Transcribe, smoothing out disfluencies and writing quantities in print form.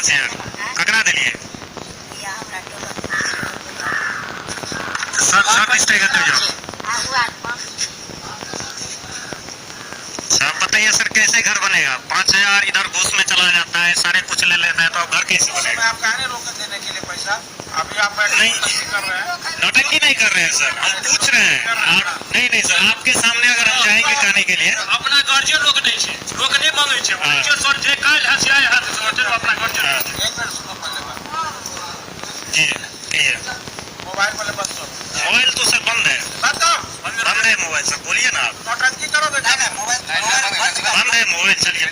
5,000 ककड़ा दिलिए सब निष्ठे करते जो सब बताइए सर कैसे घर बनेगा? 5,000 इधर घूस में चला जाता है, सारे कुछ ले लेता है, तो अब घर कैसे बनेगा? आप कह रहे रोक देने के लिए पैसा, अभी आप नहीं कर रहे हैं, नौटंकी नहीं कर रहे हैं सर, हम पूछ रहे हैं आप। नहीं सर, आपके सामने अगर हम जाएंगे कहने के लिए अपना गार्जियन रोक नहीं छे, रोक नहीं मांगे छे, सर जे काल हसियाए हाथ से अपना गार्जियन एक मिनट सुनो पहले बात जी कहिए। मोबाइल वाले बस मोबाइल तो सर बंद है, बंद है मोबाइल सर, बोलिए ना आप। नौटंकी करोगे क्या? मोबाइल बंद है मोबाइल, चलिए